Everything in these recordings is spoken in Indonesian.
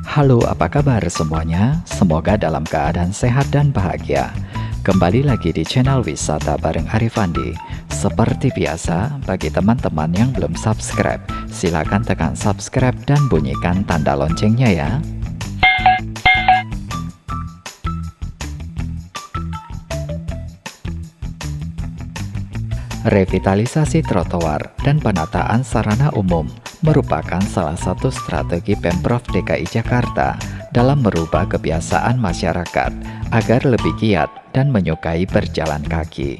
Halo, apa kabar semuanya? Semoga dalam keadaan sehat dan bahagia. Kembali lagi di channel Wisata bareng Arif Andi. Seperti biasa, bagi teman-teman yang belum subscribe, silakan tekan subscribe dan bunyikan tanda loncengnya ya. Revitalisasi trotoar dan penataan sarana umum merupakan salah satu strategi Pemprov DKI Jakarta dalam merubah kebiasaan masyarakat agar lebih giat dan menyukai berjalan kaki.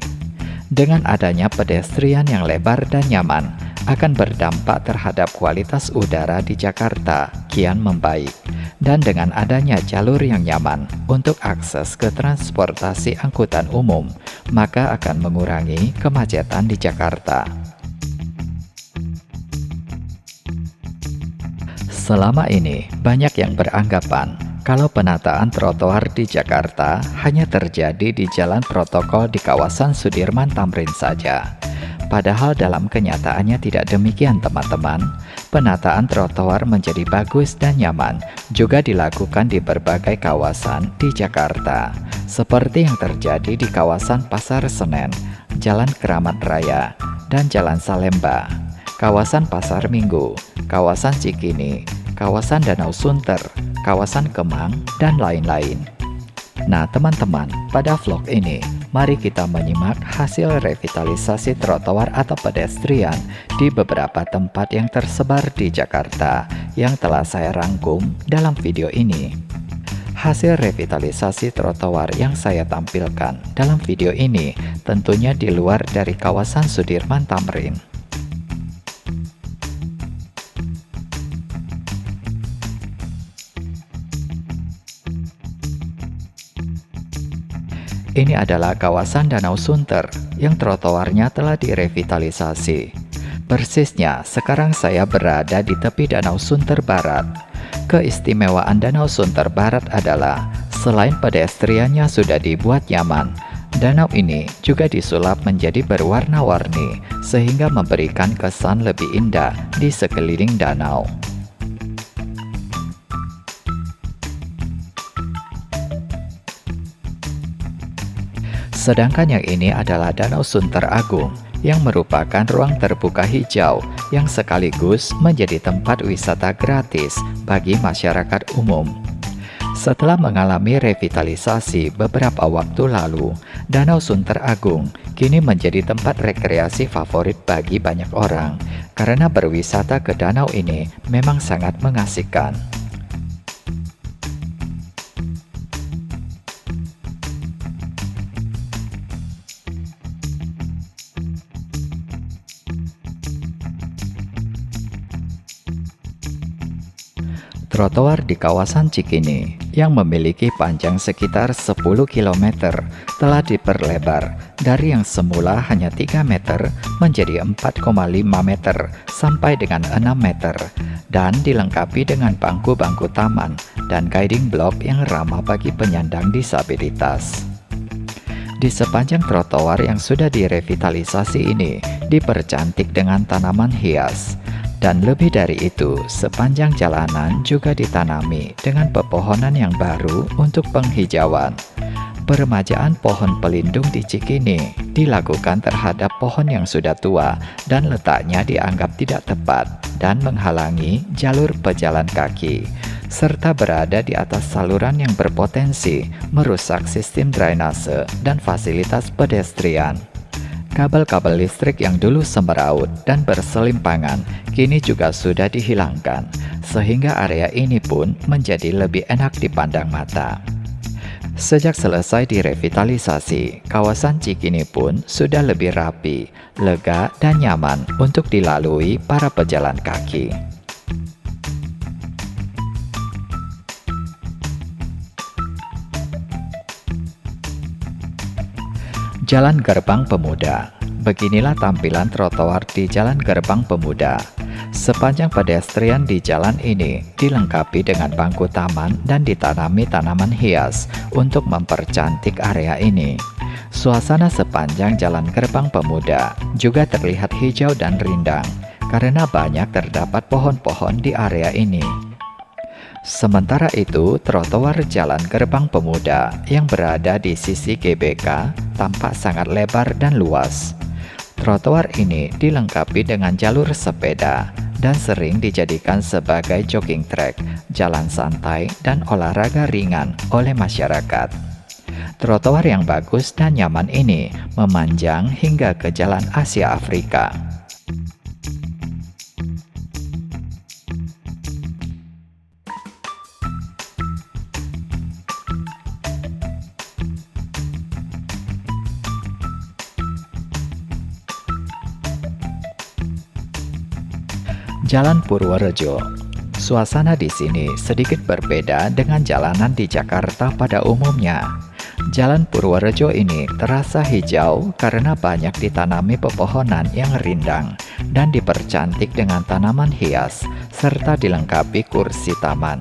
Dengan adanya pedestrian yang lebar dan nyaman, akan berdampak terhadap kualitas udara di Jakarta kian membaik. Dan dengan adanya jalur yang nyaman untuk akses ke transportasi angkutan umum, maka akan mengurangi kemacetan di Jakarta. Selama ini, banyak yang beranggapan kalau penataan trotoar di Jakarta hanya terjadi di jalan protokol di kawasan Sudirman Tamrin saja. Padahal dalam kenyataannya tidak demikian, teman-teman. Penataan trotoar menjadi bagus dan nyaman juga dilakukan di berbagai kawasan di Jakarta, seperti yang terjadi di kawasan Pasar Senen, Jalan Keramat Raya, dan Jalan Salemba, kawasan Pasar Minggu, kawasan Cikini, kawasan Danau Sunter, kawasan Kemang, dan lain-lain. Nah teman-teman, pada vlog ini, mari kita menyimak hasil revitalisasi trotoar atau pedestrian di beberapa tempat yang tersebar di Jakarta yang telah saya rangkum dalam video ini. Hasil revitalisasi trotoar yang saya tampilkan dalam video ini tentunya di luar dari kawasan Sudirman Tamrin. Ini adalah kawasan Danau Sunter yang trotoarnya telah direvitalisasi. Persisnya, sekarang saya berada di tepi Danau Sunter Barat. Keistimewaan Danau Sunter Barat adalah, selain pedestriannya sudah dibuat nyaman, danau ini juga disulap menjadi berwarna-warni, sehingga memberikan kesan lebih indah di sekeliling danau. Sedangkan yang ini adalah Danau Sunter Agung yang merupakan ruang terbuka hijau yang sekaligus menjadi tempat wisata gratis bagi masyarakat umum. Setelah mengalami revitalisasi beberapa waktu lalu, Danau Sunter Agung kini menjadi tempat rekreasi favorit bagi banyak orang karena berwisata ke danau ini memang sangat mengasihkan. Trotoar di kawasan Cikini yang memiliki panjang sekitar 10 km telah diperlebar dari yang semula hanya 3 meter menjadi 4,5 meter sampai dengan 6 meter dan dilengkapi dengan bangku-bangku taman dan guiding block yang ramah bagi penyandang disabilitas. Di sepanjang trotoar yang sudah direvitalisasi ini dipercantik dengan tanaman hias. Dan lebih dari itu, sepanjang jalanan juga ditanami dengan pepohonan yang baru untuk penghijauan. Peremajaan pohon pelindung di Cikini dilakukan terhadap pohon yang sudah tua dan letaknya dianggap tidak tepat dan menghalangi jalur pejalan kaki, serta berada di atas saluran yang berpotensi merusak sistem drainase dan fasilitas pedestrian. Kabel-kabel listrik yang dulu semeraut dan berselimpangan kini juga sudah dihilangkan, sehingga area ini pun menjadi lebih enak dipandang mata. Sejak selesai direvitalisasi, kawasan Cikini pun sudah lebih rapi, lega, dan nyaman untuk dilalui para pejalan kaki. Jalan Gerbang Pemuda. Beginilah tampilan trotoar di Jalan Gerbang Pemuda. Sepanjang pedestrian di jalan ini dilengkapi dengan bangku taman dan ditanami tanaman hias untuk mempercantik area ini. Suasana sepanjang Jalan Gerbang Pemuda juga terlihat hijau dan rindang karena banyak terdapat pohon-pohon di area ini. Sementara itu, trotoar Jalan Gerbang Pemuda yang berada di sisi GBK tampak sangat lebar dan luas. Trotoar ini dilengkapi dengan jalur sepeda dan sering dijadikan sebagai jogging track, jalan santai, dan olahraga ringan oleh masyarakat. Trotoar yang bagus dan nyaman ini memanjang hingga ke Jalan Asia Afrika. Jalan Purworejo. Suasana di sini sedikit berbeda dengan jalanan di Jakarta pada umumnya. Jalan Purworejo ini terasa hijau karena banyak ditanami pepohonan yang rindang dan dipercantik dengan tanaman hias serta dilengkapi kursi taman.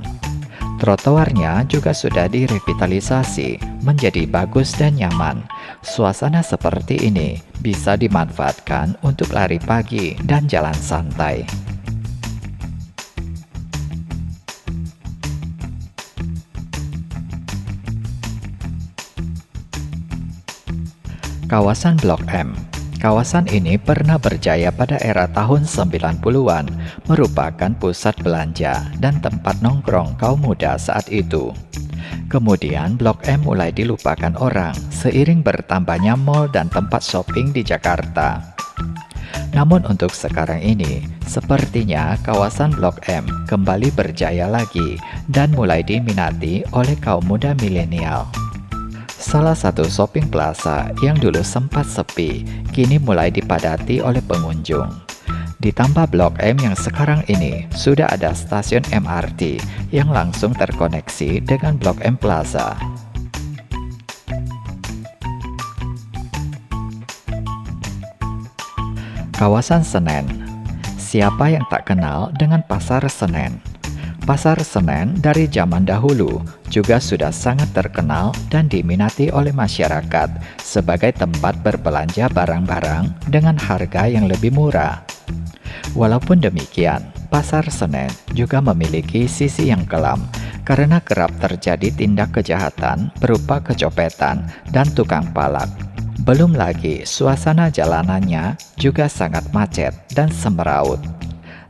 Trotoarnya juga sudah direvitalisasi menjadi bagus dan nyaman. Suasana seperti ini bisa dimanfaatkan untuk lari pagi dan jalan santai. Kawasan Blok M. Kawasan ini pernah berjaya pada era tahun 90-an, merupakan pusat belanja dan tempat nongkrong kaum muda saat itu. Kemudian Blok M mulai dilupakan orang seiring bertambahnya mal dan tempat shopping di Jakarta. Namun untuk sekarang ini, sepertinya kawasan Blok M kembali berjaya lagi dan mulai diminati oleh kaum muda milenial. Salah satu shopping plaza yang dulu sempat sepi, kini mulai dipadati oleh pengunjung. Ditambah Blok M yang sekarang ini sudah ada stasiun MRT yang langsung terkoneksi dengan Blok M Plaza. Kawasan Senen. Siapa yang tak kenal dengan Pasar Senen? Pasar Senen dari zaman dahulu juga sudah sangat terkenal dan diminati oleh masyarakat sebagai tempat berbelanja barang-barang dengan harga yang lebih murah. Walaupun demikian, Pasar Senen juga memiliki sisi yang kelam karena kerap terjadi tindak kejahatan berupa kecopetan dan tukang palak. Belum lagi suasana jalanannya juga sangat macet dan semeraut.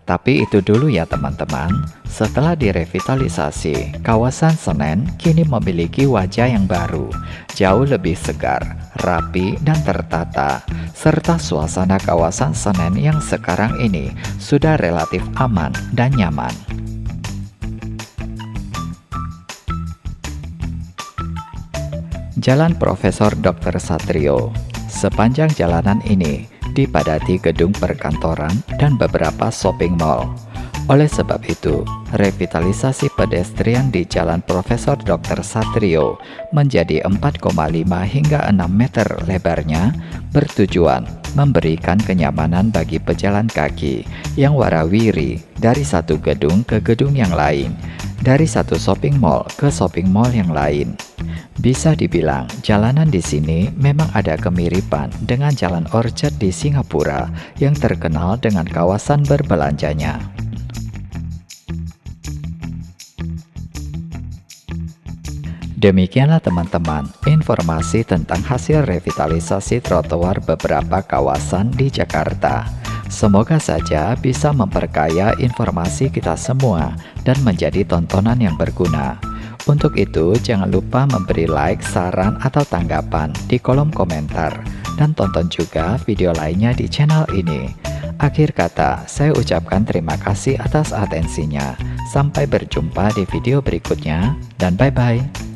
Tapi itu dulu ya teman-teman, setelah direvitalisasi, kawasan Senen kini memiliki wajah yang baru, jauh lebih segar, rapi, dan tertata, serta suasana kawasan Senen yang sekarang ini sudah relatif aman dan nyaman. Jalan Profesor Dr. Satrio. Sepanjang jalanan ini dipadati gedung perkantoran dan beberapa shopping mall. Oleh sebab itu, revitalisasi pedestrian di Jalan Profesor Dr. Satrio menjadi 4,5 hingga 6 meter lebarnya bertujuan memberikan kenyamanan bagi pejalan kaki yang warawiri dari satu gedung ke gedung yang lain, dari satu shopping mall ke shopping mall yang lain. Bisa dibilang, jalanan di sini memang ada kemiripan dengan Jalan Orchard di Singapura yang terkenal dengan kawasan berbelanjanya. Demikianlah teman-teman, informasi tentang hasil revitalisasi trotoar beberapa kawasan di Jakarta. Semoga saja bisa memperkaya informasi kita semua dan menjadi tontonan yang berguna. Untuk itu, jangan lupa memberi like, saran, atau tanggapan di kolom komentar. Dan tonton juga video lainnya di channel ini. Akhir kata, saya ucapkan terima kasih atas atensinya. Sampai berjumpa di video berikutnya, dan bye-bye.